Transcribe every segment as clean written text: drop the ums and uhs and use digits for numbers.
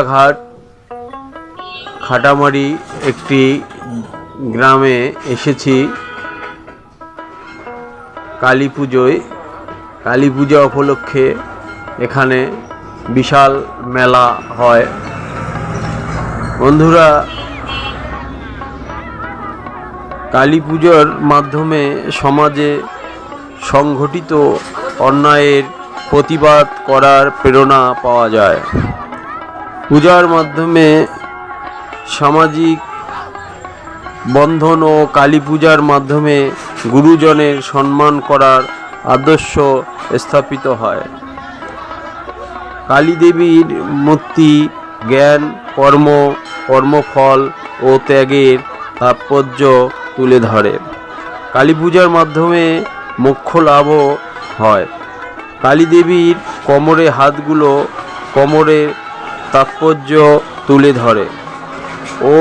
কুলাঘাট খাটামারি একটি গ্রামে এসেছি কালী পুজোয়। কালী পূজা উপলক্ষে এখানে বিশাল মেলা হয়। বন্ধুরা, কালী পুজোর মাধ্যমে সমাজে সংঘটিত অন্যায়ের প্রতিবাদ করার প্রেরণা পাওয়া যায়। পূজার মাধ্যমে সামাজিক বন্ধন ও কালী পূজার মাধ্যমে গুরুজনের সম্মান করার আদর্শ স্থাপিত হয়। কালী দেবীর মূর্তি জ্ঞান, কর্মফল ও ত্যাগের তাৎপর্য তুলে ধরে। কালী পূজার মাধ্যমে মোক্ষ লাভও হয়। কালী দেবীর কোমরে হাতগুলো কোমরের তাৎপর্য তুলে ধরে ও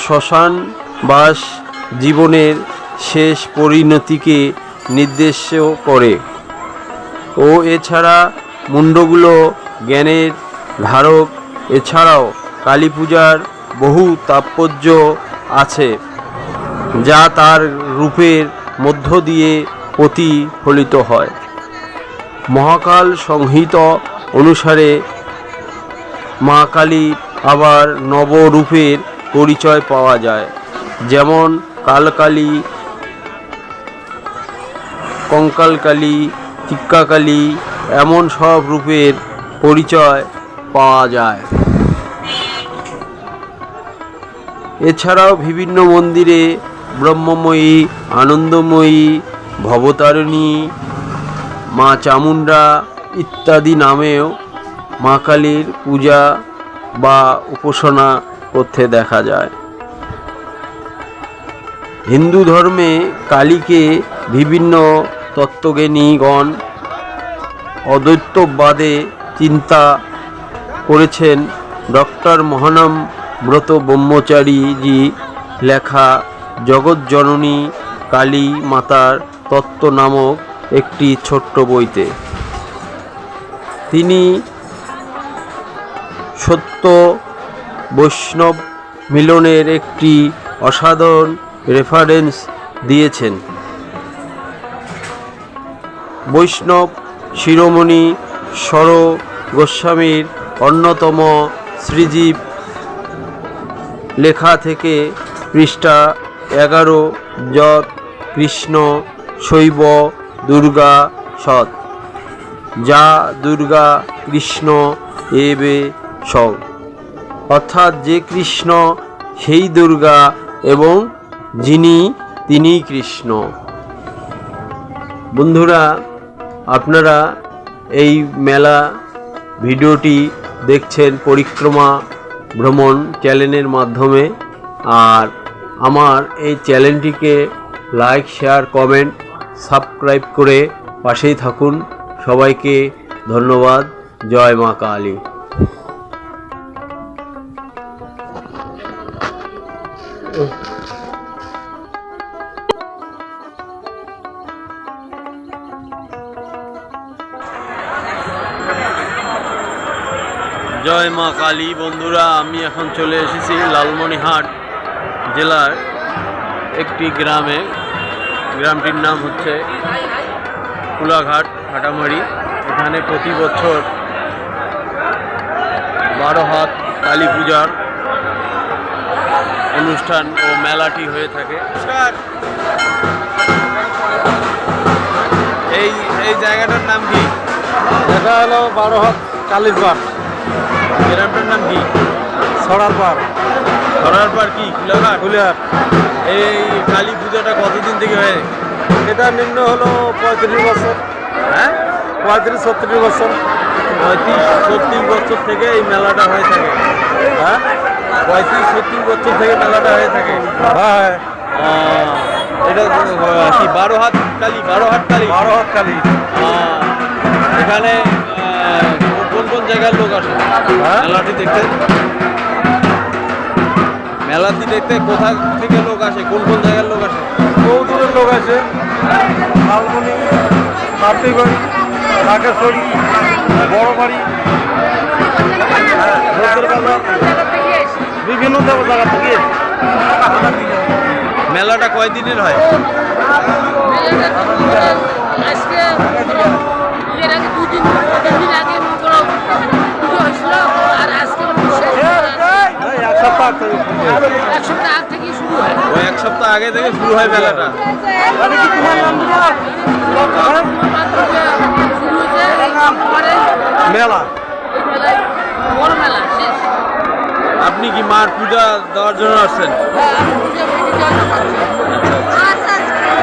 শ্মশানবাস জীবনের শেষ পরিণতিকে নির্দেশ করে ও এছাড়া মুন্ডগুলো জ্ঞানের ধারক। এছাড়াও কালী পূজার বহু তাৎপর্য আছে যা তার রূপের মধ্য দিয়ে প্রতিফলিত হয়। মহাকাল সংহিতা অনুসারে মা কালীর আবার নবরূপের পরিচয় পাওয়া যায়, যেমন কালকালী, কঙ্কালকালী, টিক্কাকালী, এমন সব রূপের পরিচয় পাওয়া যায়। এছাড়াও বিভিন্ন মন্দিরে ব্রহ্মময়ী, আনন্দময়ী, ভবতারিণী, মা চামুণ্ডা ইত্যাদি নামেও মা কালীর পূজা বা উপাসনা করতে দেখা যায়। হিন্দু ধর্মে কালীকে বিভিন্ন তত্ত্বজ্ঞানীগণ অদ্বৈতবাদে চিন্তা করেছেন। ডক্টর মহানাম ব্রত ব্রহ্মচারীজি লেখা জগৎজননী কালী মাতার তত্ত্ব নামক একটি ছোট্ট বইতে তিনি সত্য বৈষ্ণব মিলনের একটি অসাধারণ রেফারেন্স দিয়েছেন। বৈষ্ণব শিরোমণি স্বর গোস্বামীর অন্যতম শ্রীজীব লেখা থেকে পৃষ্ঠা 11 যৎ কৃষ্ণ শৈব দুর্গা সৎ, যা দুর্গা কৃষ্ণ এবে সব, অর্থাৎ যে কৃষ্ণ সেই দুর্গা এবং যিনি তিনি কৃষ্ণ। বন্ধুরা, আপনারা এই মেলা ভিডিওটি দেখছেন পরিক্রমা ভ্রমণ চ্যানেলের মাধ্যমে। আর আমার এই চ্যানেলটিকে লাইক, শেয়ার, কমেন্ট, সাবস্ক্রাইব করে পাশেই থাকুন। সবাইকে ধন্যবাদ। জয় মা কালী। জয় মা কালী। বন্ধুরা, আমি এখন চলে এসেছি লালমনিরহাট জেলার একটি গ্রামে। গ্রামটির নাম হচ্ছে কুলাঘাট খাটামারি। এখানে প্রতি বছর 12 হাত কালী পূজার অনুষ্ঠান ও মেলাটি হয়ে থাকে। এই জায়গাটার নাম কি? এটা হলো 12 হাত কালীর পার। গ্রামটার নাম কি? ছড়ার পার। ছড়ার পার কি? কুলাঘাট। কুলাঘাট। এই কালী পূজাটা কতদিন থেকে হয়? এটা নিম্ন হলো 35 বছর। হ্যাঁ, 35-36 বছর। 35-36 বছর থেকে এই মেলাটা হয়ে থাকে। হ্যাঁ, 35-36 বছর থেকে মেলাটা হয়ে থাকে। হ্যাঁ, এটা কি 12 হাত কালী? 12 হাত কালী। 12 হাত কালী। এখানে কোন কোন জায়গার লোক আসে মেলাটি দেখতে? মেলাটি দেখতে কোথা থেকে লোক আসে? কোন কোন জায়গার লোক আসে? বহু দূরের লোক আসে। লালমনি, মাতৃগঞ্জ, ঢাকেশ্বরী, বড় বাড়ি, লোকের বাজার, বিভিন্ন জায়গা থেকে। মেলাটা কয়দিনের হয়? আজকে এর আগে 2 দিন আগে পুজো হয়েছিল, আর আজকে এক সপ্তাহ এক সপ্তাহ আগ থেকে শুরু হয়। ওই এক সপ্তাহ আগে থেকে শুরু হয় মেলাটা। শুরু হয়েছে মেলা এই মেলায় বড় মেলা শেষ। আপনি কি মার পূজা দেওয়ার জন্য আসছেন? আমি পুজো দিতে যাওয়া পাচ্ছি।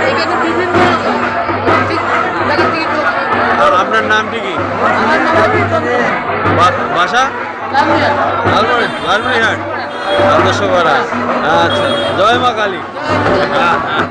এখানে বিভিন্ন জায়গা থেকে লোক আর আপনার নামটি কি? আমার নাম হচ্ছে বাসা লামিয়া। লালমনিরহাট। আচ্ছা, জয় মা কালী।